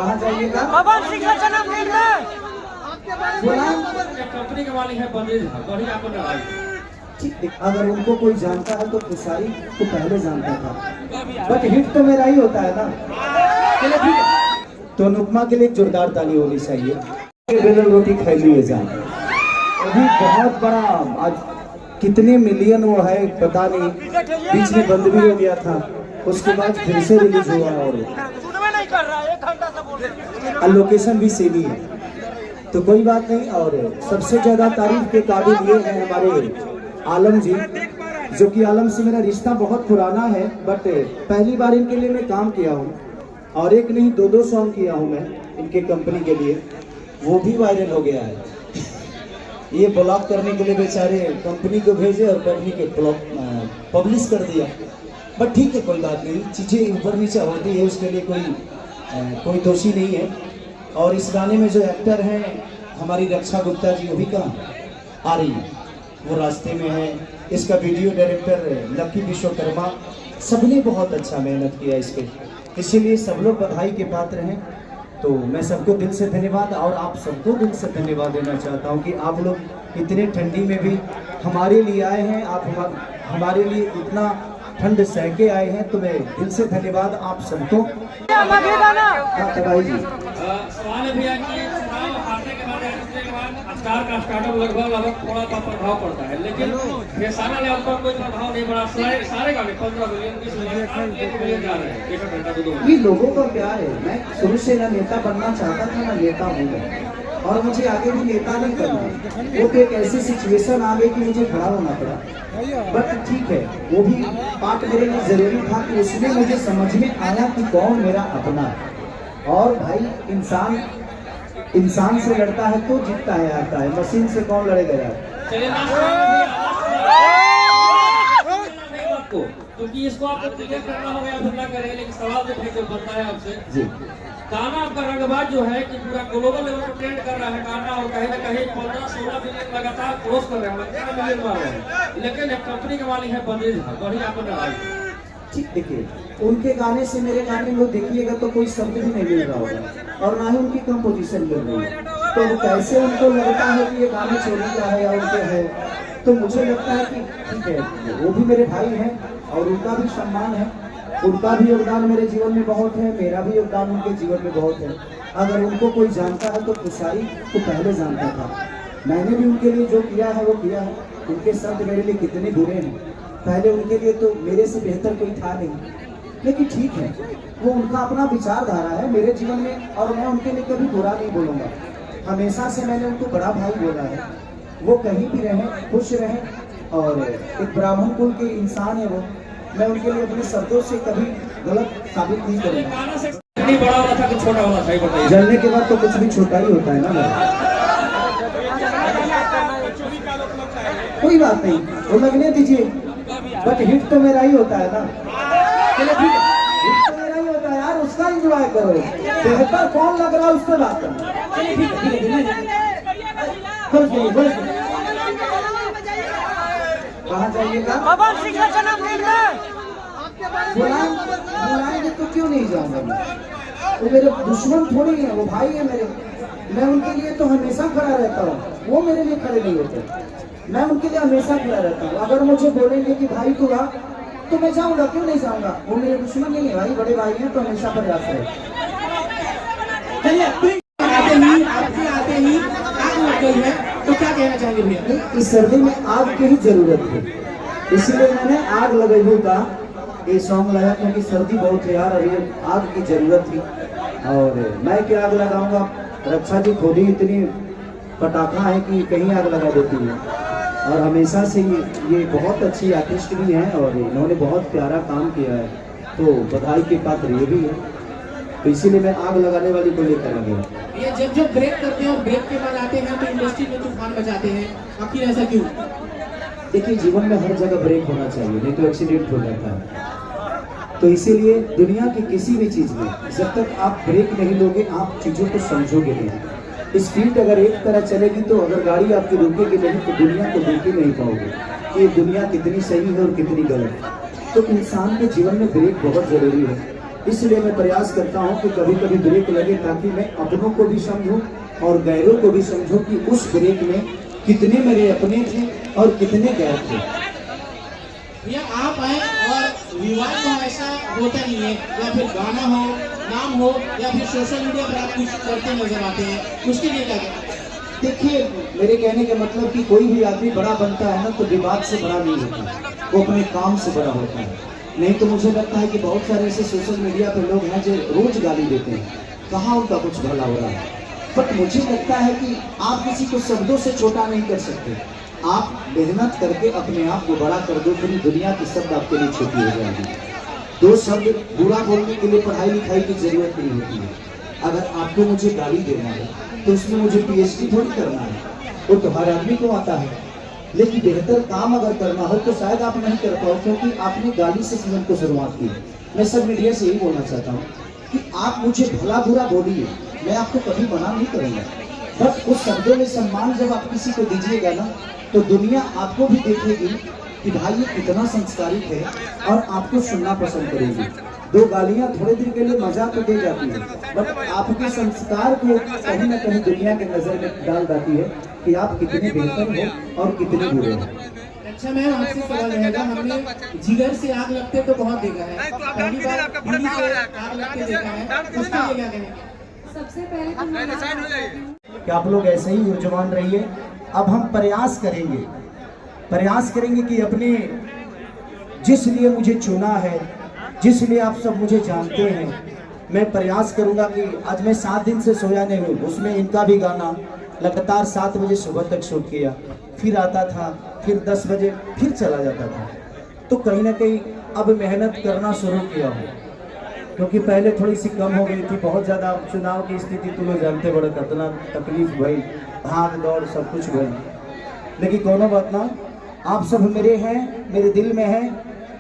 कहाँ जाइएगा? पवन सिंह का जन्मदिन में कंपनी के मालिक है बंदेज बढ़िया आपको लगाई। ठीक, अगर उनको कोई जानता है तो खेसारी को पहले जानता था, बट हिट तो मेरा ही होता है ना। चलो ठीक है, तो अनुपमा के लिए एक जोरदार ताली होनी चाहिए। बेलन रोटी खाई लिए जाए, अभी बहुत बड़ा, आज कितने मिलियन वो है पता नहीं, बीच में बंद भी हो गया था, उसके बाद फिर से रिलीज हुआ और लोकेशन भी सेम ही है, तो कोई बात नहीं। और सबसे ज्यादा तारीफ के काबिल ये है हमारे आलम जी, जो कि आलम से मेरा रिश्ता बहुत पुराना है, बट पहली बार इनके लिए मैं काम किया हूँ और एक नहीं दो सॉन्ग किया हूँ मैं इनके कंपनी के लिए, वो भी वायरल हो गया है। ये ब्लॉक करने के लिए बेचारे कंपनी को भेजे और कंपनी के पब्लिश कर दिया, बट ठीक है कोई बात नहीं, चीज़ें ऊपर नीचे होती है, उसके लिए कोई दोषी नहीं है। और इस गाने में जो एक्टर हैं हमारी रक्षा गुप्ता जी, वो भी कहाँ आ रही है, वो रास्ते में है। इसका वीडियो डायरेक्टर लकी विश्वकर्मा, सबने बहुत अच्छा मेहनत किया इस पे, इसीलिए सब लोग बधाई के पात्र हैं। तो मैं सबको दिल से धन्यवाद और आप सबको दिल से धन्यवाद देना चाहता हूं कि आप लोग इतने ठंडी में भी हमारे लिए आए हैं, आप हमारे लिए इतना ठंड सह के आए हैं, तो मैं दिल से धन्यवाद आप सबको। सवाल है भैया कि चुनाव हारने के बाद स्टार का स्टार्टअप लगभग थोड़ा सा प्रभाव पड़ता है, लेकिन खेसारा लेवल पर कोई प्रभाव नहीं पड़ा। सारे गाने 15 मिलियन 20 मिलियन जा रहे हैं। ये लोगों का प्यार है। मैं शुरू से ना नेता बनना चाहता था ना नेता हूँ, और मुझे आगे भी नेता नहीं करना। वो तो एक ऐसी सिचुएशन आ गई कि मुझे खड़ा होना पड़ा, बट ठीक है, वो भी पार्ट मेरे लिए जरूरी था कि उसमें मुझे समझ में आया कि कौन मेरा अपना है। और भाई इंसान से लड़ता है तो जीतता है, आता है, मशीन से कौन लड़ेगा यार। क्योंकि इसको आपको क्लियर करना होगा, ना करें, लेकिन सवाल जो बनता है आपसे जी, गाना आपका रंगबाज जो है कि पूरा ग्लोबल लेवल पर ट्रेंड कर रहा है गाना, और कहीं ना कहीं 15-16 मिलियन लगातार क्रॉस कर रहे हैं, 13 मिलियन मार रहे हैं, लेकिन एक कंपनी के मालिक है बंदेज बढ़िया आपको लगाई। ठीक, देखिए उनके गाने से मेरे गाने में देखिएगा तो कोई शब्द भी नहीं मिल रहा होगा और ना ही उनकी कंपोजिशन मिल रही है, तो कैसे उनको लगता है कि ये गाने चोरी का है या उनके है। तो मुझे लगता है कि ठीक है, वो भी मेरे भाई हैं और उनका भी सम्मान है, उनका भी योगदान मेरे जीवन में बहुत है, मेरा भी योगदान उनके जीवन में बहुत है। अगर उनको कोई जानता है तो खेसारी को पहले जानता था, मैंने भी उनके लिए जो किया है वो किया है। उनके शब्द मेरे लिए कितने बुरे हैं, पहले उनके लिए तो मेरे से बेहतर कोई था नहीं, लेकिन ठीक है, वो उनका अपना विचारधारा है मेरे जीवन में, और मैं उनके लिए कभी बुरा नहीं बोलूँगा। हमेशा से मैंने उनको बड़ा भाई बोला है, वो कहीं भी रहें खुश रहें, और एक ब्राह्मण कुल के इंसान है वो, मैं उनके लिए अपने शब्दों से कभी गलत साबित नहीं करूँगा। बड़ा वाला था कि छोटा वाला था, बताइए। जलने के बाद तो कुछ भी छोटा ही होता है ना, कोई बात नहीं, वो लगने दीजिए, बट हिट तो मेरा ही होता है ना। चलो ठीक है, हिट तो मेरा ही होता है यार, उसका एंजॉय करो, बेहतर कौन लग रहा है उसको बात करो। चलिए ठीक है, कहाँ जाइएगा? पवन सिंह का जन्मदिन में बुलाएंगे तो क्यों नहीं जाऊंगा मैं, वो मेरे दुश्मन थोड़ी है, वो भाई है मेरे, मैं उनके लिए तो हमेशा खड़ा रहता हूँ, वो मेरे लिए खड़े नहीं होते, मैं उनके लिए हमेशा खड़ा रहता हूँ। अगर मुझे बोलेंगे कि भाई तू आ, तो मैं जाऊंगा, क्यों नहीं जाऊंगा, वो मेरे दुश्मन नहीं है भाई, बड़े भाई हैं, तो हमेशा प्रयास है। चलिए आते ही आग लग गई है, तो क्या कहना चाहेंगे भैया? इस सर्दी में आग की ही जरूरत है, इसलिए मैंने आग लगाई हुई का ये सॉन्ग लगाया, क्योंकि सर्दी बहुत है यार, अभी आग की जरूरत थी। और मैं क्या आग लगाऊंगा, रक्षा जी खुद ही इतनी पटाखा है कि कहीं आग लगा देती है, और हमेशा से ये बहुत अच्छी आर्टिस्ट भी हैं और इन्होंने बहुत प्यारा काम किया है, तो बधाई के पात्र ये भी है, तो इसीलिए मैं आग लगाने वाली को लेकर आ गया। ये जब ब्रेक करते हैं और ब्रेक के बाद आते हैं तो इंडस्ट्री में तूफान बचाते हैं, आखिर ऐसा क्यों? देखिए जीवन में हर जगह ब्रेक होना चाहिए, नहीं तो एक्सीडेंट हो जाता है, तो इसीलिए दुनिया की किसी भी चीज़ में जब तक आप ब्रेक नहीं लोगे आप चीज़ों को समझोगे नहीं। स्पीड अगर एक तरह चलेगी तो अगर गाड़ी आपकी रुकेगी नहीं तो दुनिया को देख ही नहीं पाओगे कि ये दुनिया कितनी सही है और कितनी गलत। तो इंसान के जीवन में ब्रेक बहुत ज़रूरी है। इसलिए मैं प्रयास करता हूँ कि कभी कभी ब्रेक लगे ताकि मैं अपनों को भी समझूं और गैरों को भी समझूं कि उस ब्रेक में कितने मेरे अपने थे और कितने गैर थे। भैया आप आए और विवाद तो ऐसा होता नहीं है, या फिर गाना हो, नाम हो, या फिर सोशल मीडिया पर आप कुछ करते नजर आते हैं, उसके लिए क्या कहते हैं? देखिए, मेरे कहने का मतलब कि कोई भी आदमी बड़ा बनता है ना तो विवाद से बड़ा नहीं होता, वो अपने काम से बड़ा होता है। नहीं तो मुझे लगता है कि बहुत सारे ऐसे सोशल मीडिया पे लोग हैं जो रोज गाली देते हैं, कहाँ उनका कुछ भला हो रहा है। बट मुझे लगता है कि आप किसी को शब्दों से छोटा नहीं कर सकते, आप मेहनत करके अपने आप को बड़ा कर दो, पूरी दुनिया की शब्द आपके लिए छोटी हो जाएगी। दो शब्द बुरा बोलने के लिए पढ़ाई लिखाई की जरूरत नहीं होती है। अगर आपको मुझे गाली देना है तो उसमें मुझे PhD थोड़ी करना है, वो तो हर आदमी को आता है। लेकिन बेहतर काम अगर करना हो तो शायद आप नहीं कर पाओ, क्योंकि आपने गाली से जीवन को शुरुआत की। मैं सब मीडिया से यही बोलना चाहता हूँ कि आप मुझे भला बुरा बोलिए, मैं आपको कभी मना नहीं करूँगा, बट उस शब्दों में सम्मान जब आप किसी को दीजिएगा ना तो दुनिया आपको भी देखेगी कि भाई ये कितना संस्कारित है और आपको सुनना पसंद करेगी। दो गालियां थोड़े दिन के लिए मजा तो दे जाती है, बट आपके संस्कार को कहीं ना कहीं दुनिया के नजर में डाल जाती है कि आप कितने बेहतर हो और कितने बुरे हो। अच्छा मैम, आपसे सवाल रहेगा, हमने जिगर से आग लगते तो बहुत देखा है, पहली बार दिल्ली से आग लगते देखा है, उसके लिए क्या कहेंगे? सबसे पहले तो मैं कि आप लोग ऐसे ही ऊर्जवान रहिए। अब हम प्रयास करेंगे कि अपने जिस लिए मुझे चुना है, जिस लिए आप सब मुझे जानते हैं, मैं प्रयास करूंगा कि आज मैं 7 दिन से सोया नहीं हूँ। उसमें इनका भी गाना लगातार 7 बजे सुबह तक शूट किया, फिर आता था, फिर 10 बजे फिर चला जाता था। तो कहीं ना कहीं अब मेहनत करना शुरू किया हूँ, क्योंकि पहले थोड़ी सी कम हो गई थी। बहुत ज़्यादा चुनाव की स्थिति तो लोग जानते, बड़ा कितना तकलीफ भई, भाग दौड़ सब कुछ भई, लेकिन कोनो बात ना, आप सब मेरे हैं, मेरे दिल में हैं।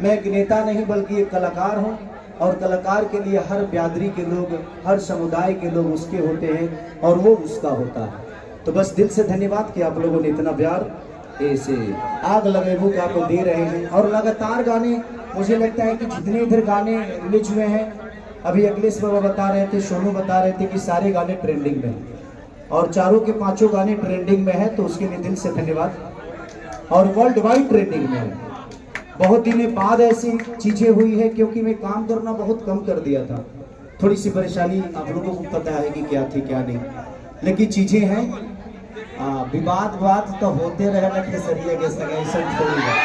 मैं एक नेता नहीं बल्कि एक कलाकार हूँ, और कलाकार के लिए हर बिरादरी के लोग, हर समुदाय के लोग उसके होते हैं और वो उसका होता है। तो बस दिल से धन्यवाद कि आप लोगों ने इतना प्यार ऐसे आग लगे भूख आपको दे रहे हैं। और लगातार गाने, मुझे लगता है कि जितने इधर गाने रिलीज हुए हैं, अभी अखिलेश बाबा बता रहे थे, सोनू बता रहे थे कि सारे गाने ट्रेंडिंग में हैं और चारों के 5 गाने ट्रेंडिंग में है, तो उसके लिए दिल से धन्यवाद। और वर्ल्ड वाइड ट्रेंडिंग में है। बहुत दिनों बाद ऐसी चीजें हुई है, क्योंकि मैं काम करना बहुत कम कर दिया था, थोड़ी सी परेशानी आप लोगों को पता है कि क्या थी क्या नहीं, लेकिन चीजें हैं। विवाद तो होते रहे ना, केसरिया के संगे सब थोड़ी है,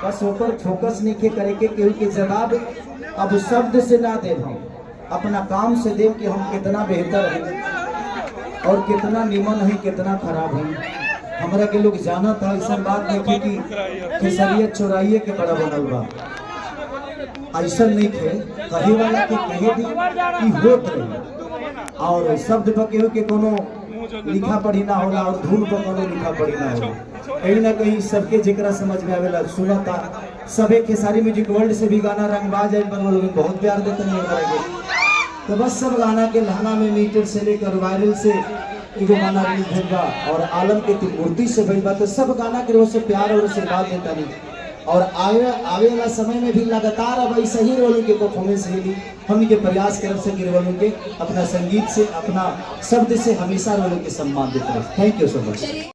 बस ऊपर फोकस नहीं के करेंगे, क्योंकि जवाब अब शब्द से ना दे, हम अपना काम से दे कि हम कितना बेहतर हैं और कितना निमन है, कितना खराब है। हमरा के लोग जाना था, ऐसा बात नहीं कि केसरिया चौराइये के बड़ा बनल बा, ऐसा नहीं थे। कहे वाला के कहे दी कि होत रही, और शब्द पर केहू के कोनो लिखा पढ़ी ना होला और धुन पर कोनो लिखा पढ़ी ना होला। कहीं ना कहीं सबके जिक्र समझ में आवेला, सुनता सबे खेसारी म्यूजिक वर्ल्ड से भी गाना रंगबाज आइल बनल, बहुत प्यार देते नहीं करेंगे। तो बस सब गाना के लहना में मीटर से लेकर वायरल से एगो गाना रिलीज भइल बा और आलम के मूर्ति से भइल बा, तो सब गाना के रोज से प्यार और आशीर्वाद देता नहीं। और आवे वाला समय में भी लगातार अब ऐसा ही रोल के परफॉर्मेंस मिली, हम के प्रयास कर सके रोल के अपना संगीत से, अपना शब्द से हमेशा रोल के सम्मान देते हैं। Thank you so much.